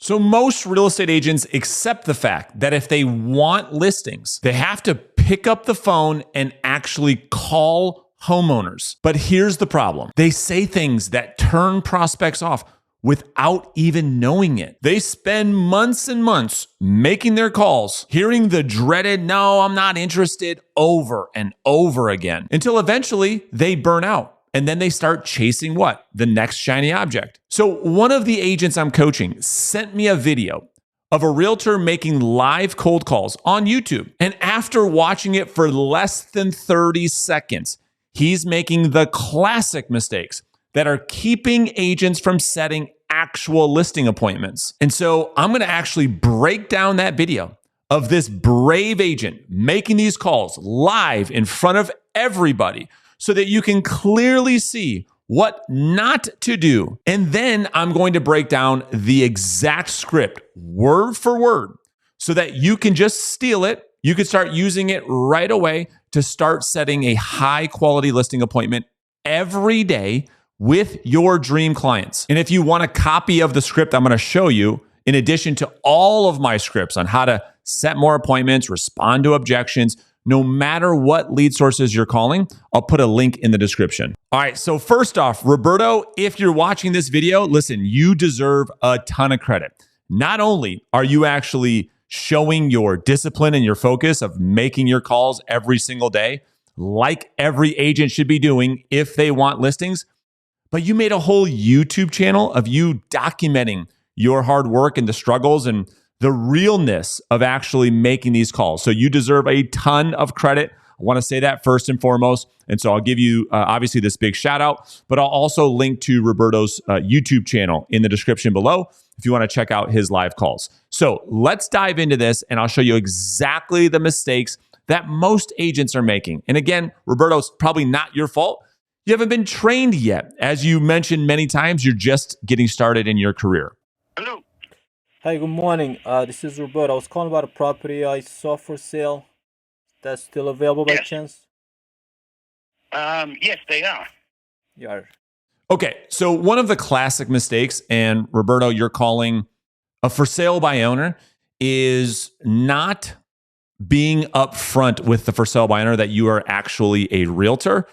So most real estate agents accept the fact that if they want listings, they have to pick up the phone and actually call homeowners. But here's the problem. They say things that turn prospects off without even knowing it. They spend months and months making their calls, hearing the dreaded, "No, I'm not interested," over and over again, until eventually they burn out. And then they start chasing what? The next shiny object. So one of the agents I'm coaching sent me a video of a realtor making live cold calls on YouTube. And after watching it for less than 30 seconds, he's making the classic mistakes that are keeping agents from setting actual listing appointments. And so I'm going to actually break down that video of this brave agent making these calls live in front of everybody, so that you can clearly see what not to do. And then I'm going to break down the exact script word for word so that you can just steal it. You can start using it right away to start setting a high quality listing appointment every day with your dream clients. And if you want a copy of the script I'm going to show you, in addition to all of my scripts on how to set more appointments, respond to objections, no matter what lead sources you're calling, I'll put a link in the description. All right, so first off, Roberto, if you're watching this video, listen, you deserve a ton of credit. Not only are you actually showing your discipline and your focus of making your calls every single day, like every agent should be doing if they want listings, but you made a whole YouTube channel of you documenting your hard work and the struggles and the realness of actually making these calls. So you deserve a ton of credit. I want to say that first and foremost. And so I'll give you obviously this big shout out, but I'll also link to Roberto's YouTube channel in the description below if you want to check out his live calls. So let's dive into this and I'll show you exactly the mistakes that most agents are making. And again, Roberto, it's probably not your fault. You haven't been trained yet. As you mentioned many times, you're just getting started in your career. Hello. Hi, good morning. This is Roberto. I was calling about a property I saw for sale. That's still available by chance? Yes, they are. Yeah. Okay, so one of the classic mistakes, and Roberto, you're calling a for sale by owner, is not being upfront with the for sale by owner that you are actually a realtor.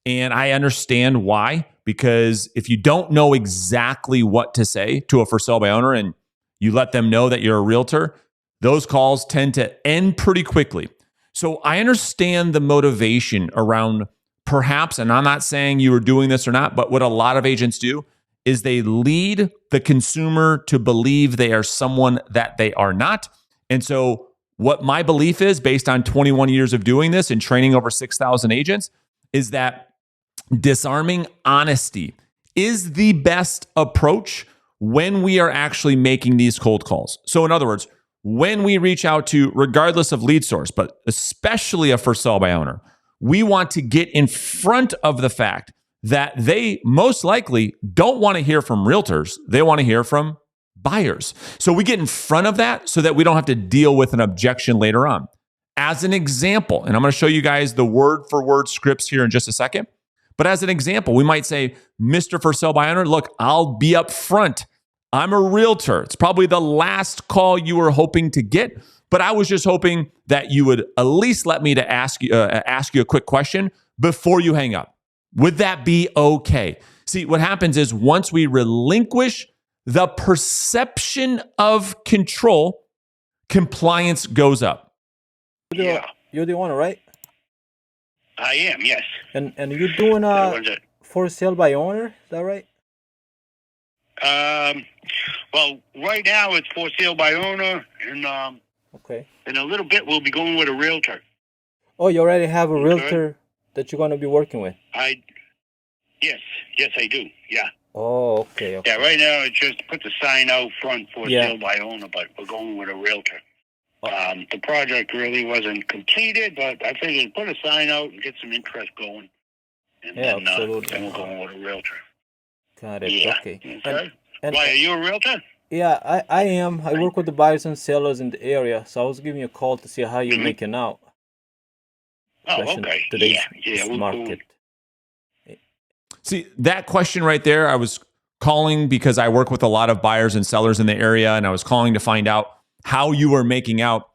And I understand why, because if you don't know exactly what to say to a for sale by owner and you let them know that you're a realtor, those calls tend to end pretty quickly. So I understand the motivation around perhaps, and I'm not saying you were doing this or not, but what a lot of agents do is they lead the consumer to believe they are someone that they are not. And so what my belief is, based on 21 years of doing this and training over 6,000 agents, is that disarming honesty is the best approach when we are actually making these cold calls. So in other words, when we reach out to, regardless of lead source, but especially a for sale by owner, we want to get in front of the fact that they most likely don't want to hear from realtors. They want to hear from buyers. So we get in front of that so that we don't have to deal with an objection later on. As an example, and I'm going to show you guys the word for word scripts here in just a second. But as an example, we might say, Mr. For Sale by Owner, look, I'll be up front. I'm a realtor. It's probably the last call you were hoping to get, but I was just hoping that you would at least let me to ask you a quick question before you hang up. Would that be okay? See, what happens is once we relinquish the perception of control, compliance goes up. You're the owner, right? I am, yes. And you're doing for sale by owner, is that right? Well, right now it's for sale by owner, and okay. In a little bit we'll be going with a realtor. Oh, you already have a realtor that you're going to be working with? Yes, I do. Yeah. Oh, okay. Yeah, right now it's just put the sign out front for sale by owner, but we're going with a realtor. The project really wasn't completed, but I figured put a sign out and get some interest going. And then, absolutely. Then we're going with a realtor. Got it. Yeah. Okay. And why, are you a realtor? Yeah, I am. I work with the buyers and sellers in the area, so I was giving you a call to see how you're making out. Oh, okay. Today's market. See, that question right there, I was calling because I work with a lot of buyers and sellers in the area, and I was calling to find out how you were making out.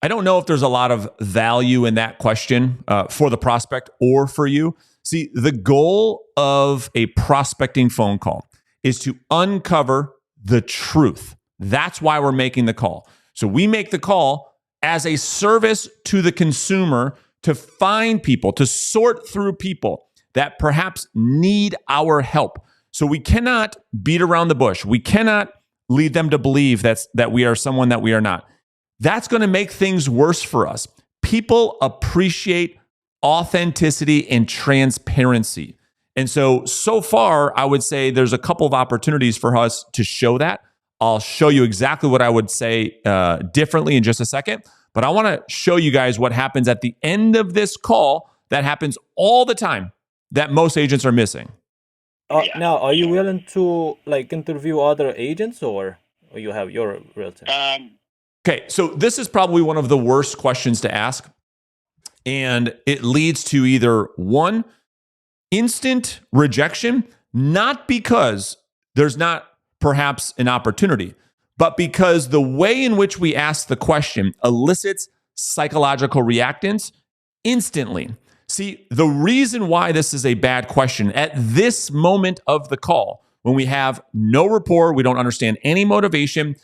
I don't know if there's a lot of value in that question for the prospect or for you. See, the goal of a prospecting phone call is to uncover the truth. That's why we're making the call. So we make the call as a service to the consumer to find people, to sort through people that perhaps need our help. So we cannot beat around the bush. We cannot lead them to believe that we are someone that we are not. That's going to make things worse for us. People appreciate authenticity and transparency. And so far, I would say there's a couple of opportunities for us to show that. I'll show you exactly what I would say differently in just a second. But I want to show you guys what happens at the end of this call that happens all the time that most agents are missing. Now, are you willing to interview other agents, or you have your realtor? Okay, so this is probably one of the worst questions to ask. And it leads to either one, instant rejection, not because there's not perhaps an opportunity, but because the way in which we ask the question elicits psychological reactance instantly. See, the reason why this is a bad question at this moment of the call, when we have no rapport, we don't understand any motivation,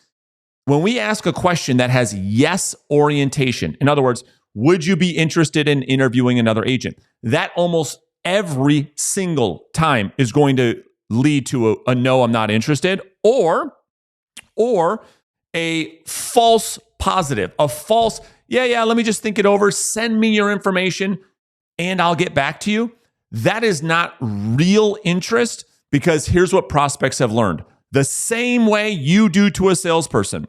when we ask a question that has yes orientation, in other words, would you be interested in interviewing another agent? That almost every single time is going to lead to a no, I'm not interested, or a false positive, a false, yeah, let me just think it over, send me your information, and I'll get back to you. That is not real interest, because here's what prospects have learned. The same way you do to a salesperson.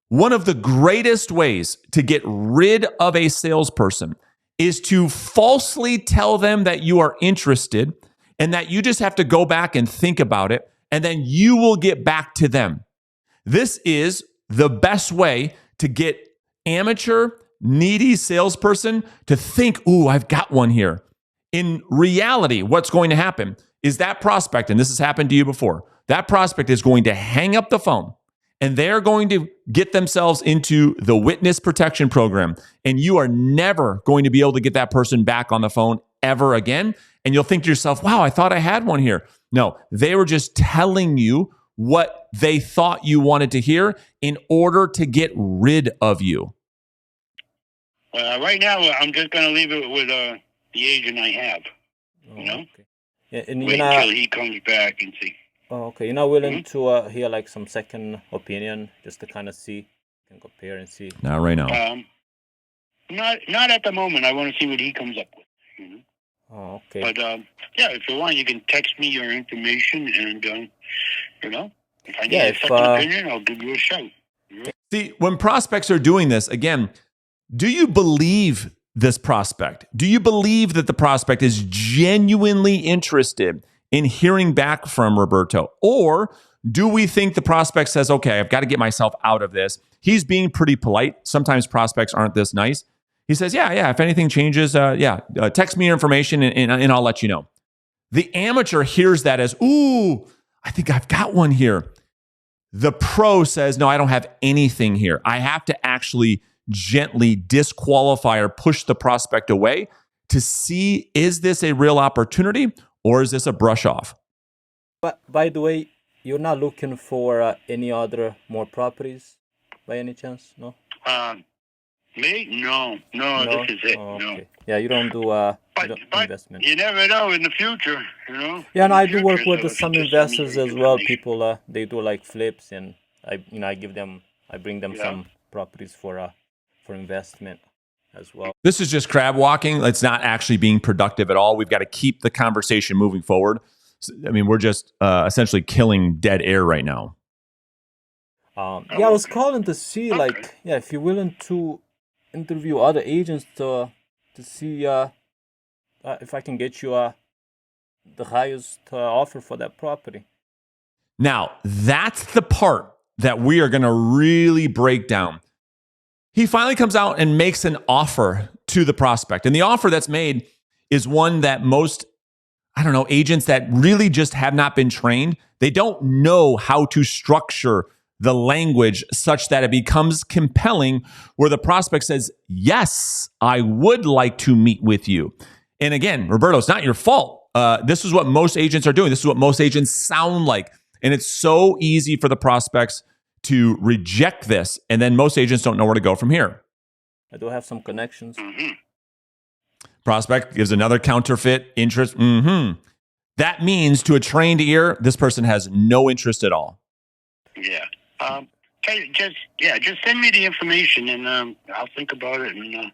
One of the greatest ways to get rid of a salesperson is to falsely tell them that you are interested and that you just have to go back and think about it, and then you will get back to them. This is the best way to get amateur, needy salesperson to think, ooh, I've got one here. In reality, what's going to happen is that prospect, and this has happened to you before, that prospect is going to hang up the phone and they're going to get themselves into the witness protection program. And you are never going to be able to get that person back on the phone ever again. And you'll think to yourself, wow, I thought I had one here. No, they were just telling you what they thought you wanted to hear in order to get rid of you. Right now, I'm just going to leave it with the agent I have. You know? Okay. Yeah, and wait until he comes back and see. Oh, okay. You're not willing to hear some second opinion, just to kind of see, can compare and see. Not right now. Not at the moment. I want to see what he comes up with. You know? Oh, okay. But yeah, if you want, you can text me your information, and if I need a second opinion, I'll give you a shout. You know? See, when prospects are doing this, again, do you believe this prospect? Do you believe that the prospect is genuinely interested in hearing back from Roberto? Or do we think the prospect says, okay, I've got to get myself out of this. He's being pretty polite. Sometimes prospects aren't this nice. He says, yeah, if anything changes, text me your information and I'll let you know. The amateur hears that as, ooh, I think I've got one here. The pro says, no, I don't have anything here. I have to actually gently disqualify or push the prospect away to see, is this a real opportunity or is this a brush off? But by the way, you're not looking for any other more properties by any chance? No? Me? No, this is it. Oh, okay. No. Yeah, you don't do investment. You never know in the future, you know. Yeah, and I do work with some investors as well. People, they do like flips, and I bring them some properties for investment as well. This is just crab walking. It's not actually being productive at all. We've got to keep the conversation moving forward. I mean, we're just essentially killing dead air right now. I was calling to see, if you're willing to interview other agents to see if I can get you the highest offer for that property. Now, that's the part that we are going to really break down. He finally comes out and makes an offer to the prospect. And the offer that's made is one that most I don't know, agents that really just have not been trained. They don't know how to structure the language such that it becomes compelling where the prospect says, yes, I would like to meet with you. And again, Roberto, it's not your fault. This is what most agents are doing. This is what most agents sound like. And it's so easy for the prospects to reject this. And then most agents don't know where to go from here. I do have some connections. Prospect gives another counterfeit interest. That means to a trained ear, this person has no interest at all. Yeah. Just send me the information and I'll think about it. And of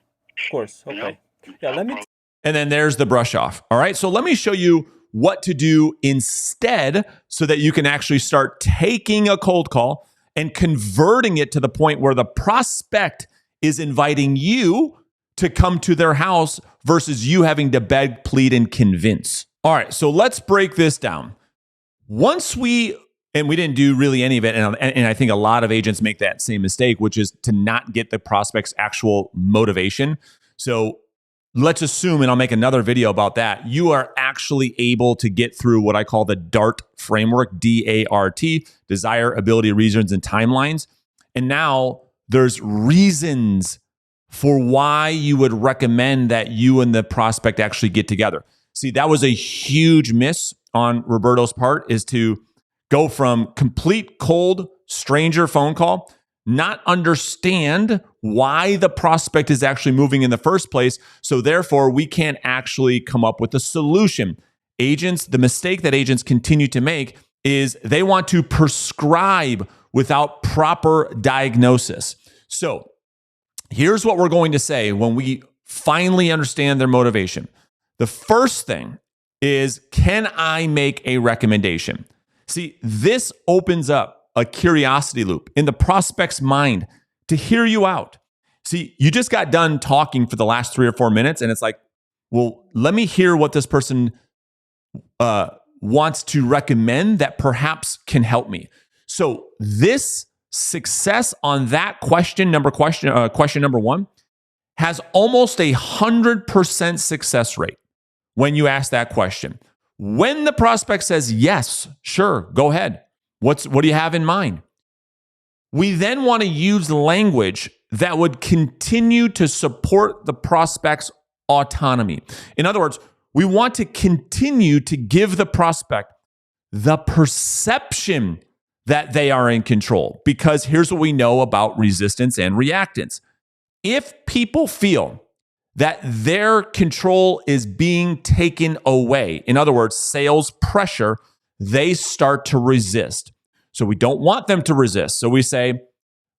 course. Okay. Yeah, let me. And then there's the brush off. All right. So let me show you what to do instead so that you can actually start taking a cold call and converting it to the point where the prospect is inviting you to come to their house versus you having to beg, plead, and convince. All right. So let's break this down. Once we didn't do really any of it. And I think a lot of agents make that same mistake, which is to not get the prospect's actual motivation. So let's assume, and I'll make another video about that, you are actually able to get through what I call the DART framework, D-A-R-T, desire, ability, reasons, and timelines. And now there's reasons for why you would recommend that you and the prospect actually get together. See, that was a huge miss on Roberto's part, is to go from complete cold stranger phone call, not understand why the prospect is actually moving in the first place. So therefore, we can't actually come up with a solution. The mistake that agents continue to make is they want to prescribe without proper diagnosis. So here's what we're going to say when we finally understand their motivation. The first thing is, can I make a recommendation? See, this opens up a curiosity loop in the prospect's mind to hear you out. See, you just got done talking for the last 3 or 4 minutes, and it's like, well, let me hear what this person wants to recommend that perhaps can help me. So this success on that question number one has almost 100% success rate when you ask that question. When the prospect says, yes, sure, go ahead. What do you have in mind? We then want to use language that would continue to support the prospect's autonomy. In other words, we want to continue to give the prospect the perception that they are in control. Because here's what we know about resistance and reactance. If people feel that their control is being taken away, in other words, sales pressure, they start to resist. So we don't want them to resist. So we say,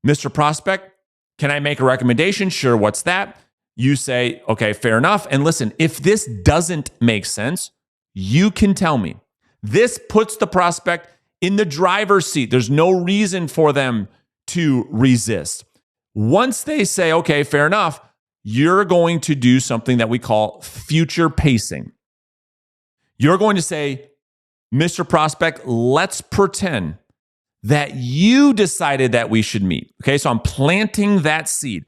Mr. Prospect, can I make a recommendation? Sure, what's that? You say, okay, fair enough. And listen, if this doesn't make sense, you can tell me. This puts the prospect in the driver's seat. There's no reason for them to resist. Once they say, okay, fair enough, you're going to do something that we call future pacing. You're going to say, Mr. Prospect, let's pretend that you decided that we should meet. Okay, so I'm planting that seed.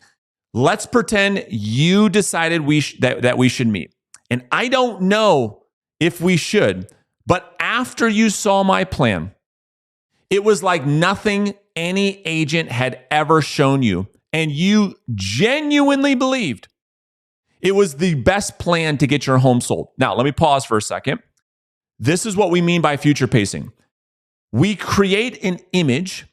Let's pretend you decided that we should meet. And I don't know if we should, but after you saw my plan, it was like nothing any agent had ever shown you. And you genuinely believed it was the best plan to get your home sold. Now, let me pause for a second. This is what we mean by future pacing. We create an image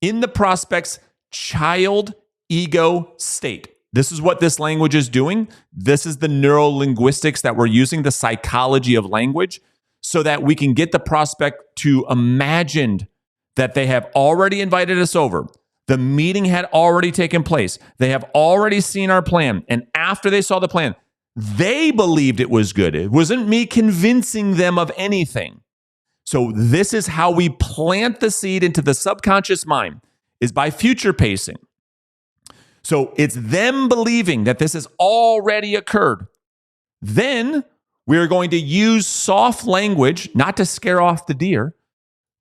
in the prospect's child ego state. This is what this language is doing. This is the neurolinguistics that we're using, the psychology of language, so that we can get the prospect to imagine that they have already invited us over. The meeting had already taken place. They have already seen our plan. And after they saw the plan, they believed it was good. It wasn't me convincing them of anything. So this is how we plant the seed into the subconscious mind, is by future pacing. So it's them believing that this has already occurred. Then we are going to use soft language, not to scare off the deer.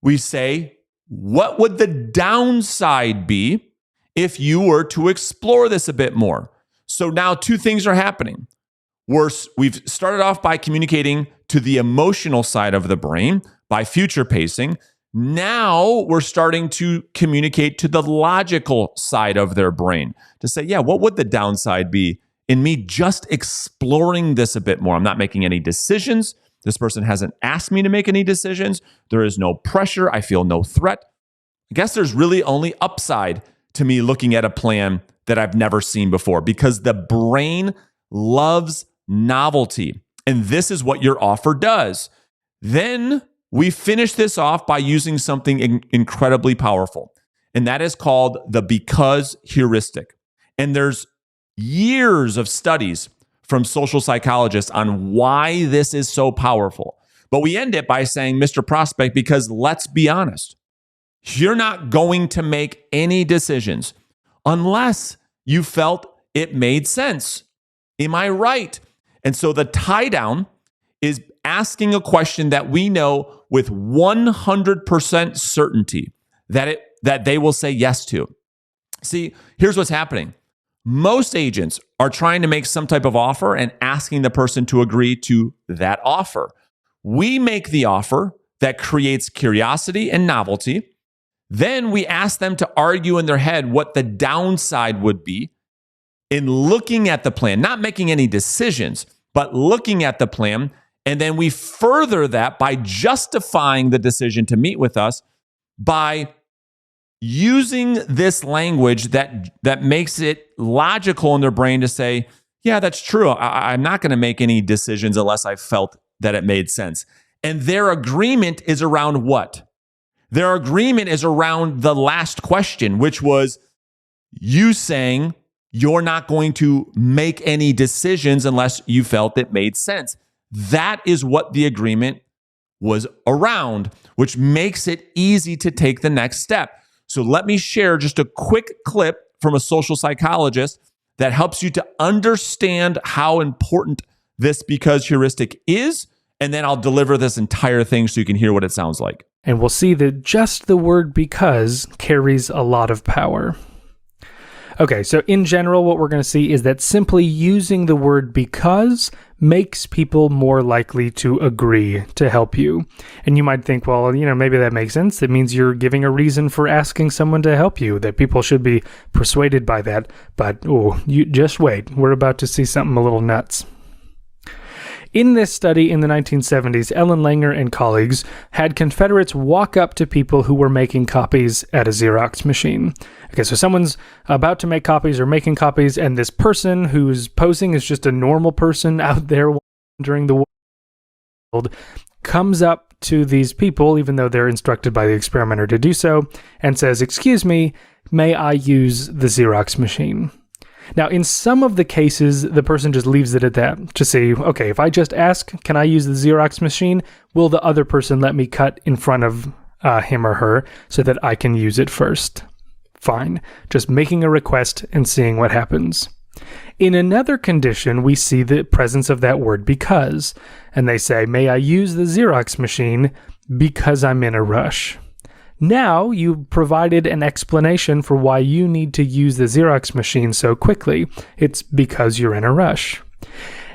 We say, what would the downside be if you were to explore this a bit more? So now 2 things are happening. We've started off by communicating to the emotional side of the brain by future pacing. Now we're starting to communicate to the logical side of their brain to say, yeah, what would the downside be in me just exploring this a bit more? I'm not making any decisions. This person hasn't asked me to make any decisions. There is no pressure. I feel no threat. I guess there's really only upside to me looking at a plan that I've never seen before, because the brain loves novelty. And this is what your offer does. Then we finish this off by using something incredibly powerful, and that is called the because heuristic. And there's years of studies from social psychologists on why this is so powerful. But we end it by saying, Mr. Prospect, because let's be honest, you're not going to make any decisions unless you felt it made sense. Am I right? And so the tie down is asking a question that we know with 100% certainty that they will say yes to. See, here's what's happening. Most agents are trying to make some type of offer and asking the person to agree to that offer. We make the offer that creates curiosity and novelty. Then we ask them to argue in their head what the downside would be in looking at the plan, not making any decisions, but looking at the plan. And then we further that by justifying the decision to meet with us by using this language that makes it logical in their brain to say, yeah, that's true. I'm not going to make any decisions unless I felt that it made sense. And their agreement is around what? Their agreement is around the last question, which was you saying you're not going to make any decisions unless you felt it made sense. That is what the agreement was around, which makes it easy to take the next step. So let me share just a quick clip from a social psychologist that helps you to understand how important this because heuristic is. And then I'll deliver this entire thing so you can hear what it sounds like. And we'll see that just the word because carries a lot of power. Okay, so in general, what we're going to see is that simply using the word because makes people more likely to agree to help you. And you might think, well, maybe that makes sense. It means you're giving a reason for asking someone to help you, that people should be persuaded by that. But, you just wait. We're about to see something a little nuts. In this study in the 1970s, Ellen Langer and colleagues had Confederates walk up to people who were making copies at a Xerox machine. Okay, so someone's about to make copies or making copies, and this person who's posing as just a normal person out there during the world comes up to these people, even though they're instructed by the experimenter to do so, and says, "Excuse me, may I use the Xerox machine?" Now, in some of the cases, the person just leaves it at that to say, okay, if I just ask, can I use the Xerox machine? Will the other person let me cut in front of him or her so that I can use it first? Fine. Just making a request and seeing what happens. In another condition, we see the presence of that word because, and they say, may I use the Xerox machine because I'm in a rush? Now you provided an explanation for why you need to use the Xerox machine so quickly. It's because you're in a rush.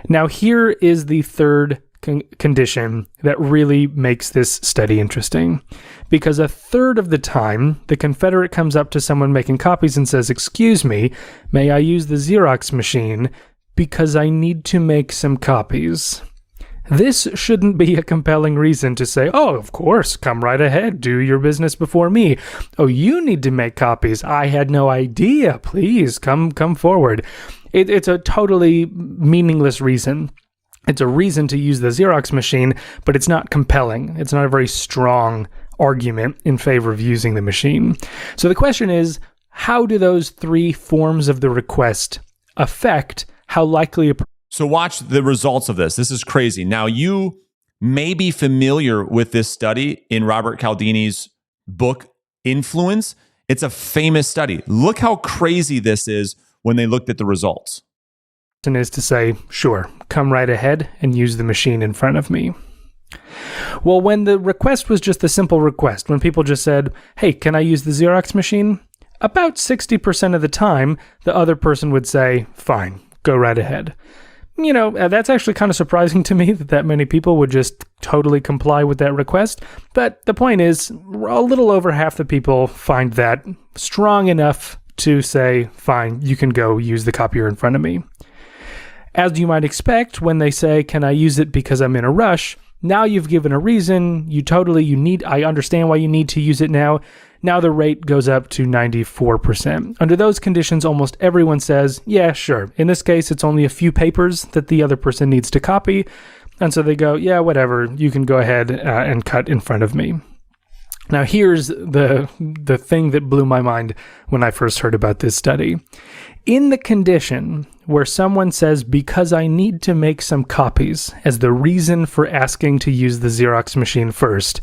Now here is the third condition that really makes this study interesting. Because a third of the time, the Confederate comes up to someone making copies and says, "Excuse me, may I use the Xerox machine because I need to make some copies?" This shouldn't be a compelling reason to say, "Oh, of course, come right ahead, do your business before me. Oh, you need to make copies. I had no idea. Please, come forward." It's a totally meaningless reason. It's a reason to use the Xerox machine, but it's not compelling. It's not a very strong argument in favor of using the machine. So the question is, how do those three forms of the request affect how likely a So watch the results of this. This is crazy. Now, you may be familiar with this study in Robert Cialdini's book, Influence. It's a famous study. Look how crazy this is when they looked at the results. Is to say, sure, come right ahead and use the machine in front of me. Well, when the request was just a simple request, when people just said, "Hey, can I use the Xerox machine?" About 60% of the time, the other person would say, "Fine, go right ahead." That's actually kind of surprising to me that many people would just totally comply with that request. But the point is, a little over half the people find that strong enough to say, fine, you can go use the copier in front of me. As you might expect, when they say, can I use it because I'm in a rush? Now you've given a reason. I understand why you need to use it now. Now the rate goes up to 94%. Under those conditions, almost everyone says, yeah, sure. In this case, it's only a few papers that the other person needs to copy. And so they go, yeah, whatever. You can go ahead and cut in front of me. Now, here's the thing that blew my mind when I first heard about this study. In the condition where someone says, because I need to make some copies as the reason for asking to use the Xerox machine first,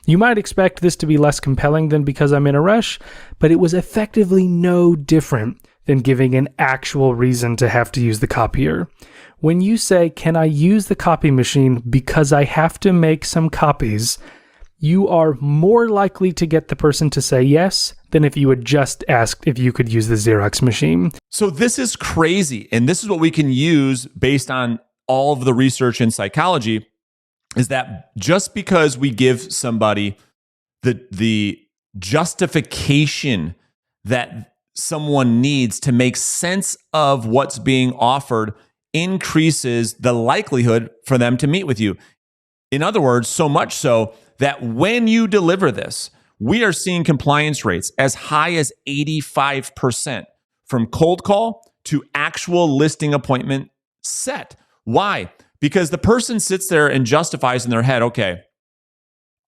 you might expect this to be less compelling than because I'm in a rush, but it was effectively no different than giving an actual reason to have to use the copier. When you say, can I use the copy machine because I have to make some copies, you are more likely to get the person to say yes than if you had just asked if you could use the Xerox machine. So this is crazy. And this is what we can use based on all of the research in psychology, is that just because we give somebody the justification that someone needs to make sense of what's being offered increases the likelihood for them to meet with you. In other words, so much so that when you deliver this, we are seeing compliance rates as high as 85% from cold call to actual listing appointment set. Why? Because the person sits there and justifies in their head, okay,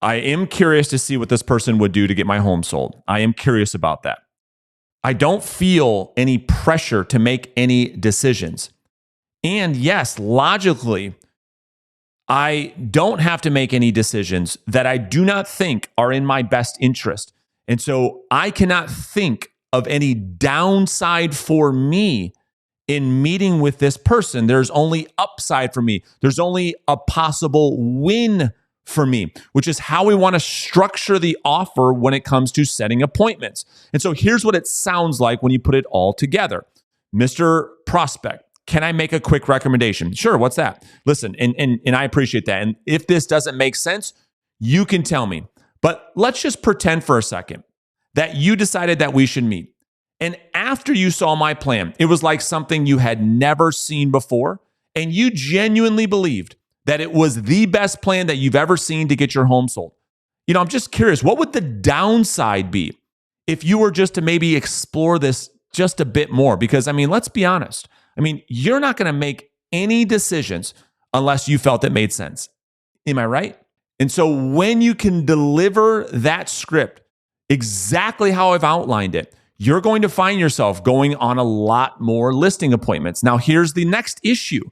I am curious to see what this person would do to get my home sold. I am curious about that. I don't feel any pressure to make any decisions. And yes, logically, I don't have to make any decisions that I do not think are in my best interest. And so I cannot think of any downside for me in meeting with this person. There's only upside for me. There's only a possible win for me, which is how we want to structure the offer when it comes to setting appointments. And so here's what it sounds like when you put it all together. Mr. Prospect, can I make a quick recommendation? Sure, what's that? Listen, and I appreciate that. And if this doesn't make sense, you can tell me. But let's just pretend for a second that you decided that we should meet. And after you saw my plan, it was like something you had never seen before, and you genuinely believed that it was the best plan that you've ever seen to get your home sold. I'm just curious, what would the downside be if you were just to maybe explore this just a bit more? Because, let's be honest. You're not going to make any decisions unless you felt it made sense. Am I right? And so when you can deliver that script exactly how I've outlined it, you're going to find yourself going on a lot more listing appointments. Now, here's the next issue.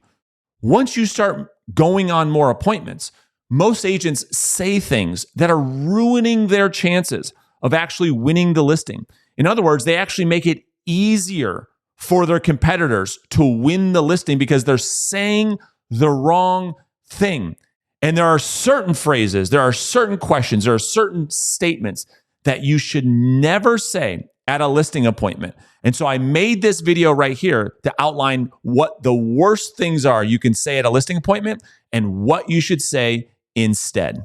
Once you start going on more appointments, most agents say things that are ruining their chances of actually winning the listing. In other words, they actually make it easier for their competitors to win the listing because they're saying the wrong thing. And there are certain phrases, there are certain questions, there are certain statements that you should never say at a listing appointment. And so I made this video right here to outline what the worst things are you can say at a listing appointment and what you should say instead.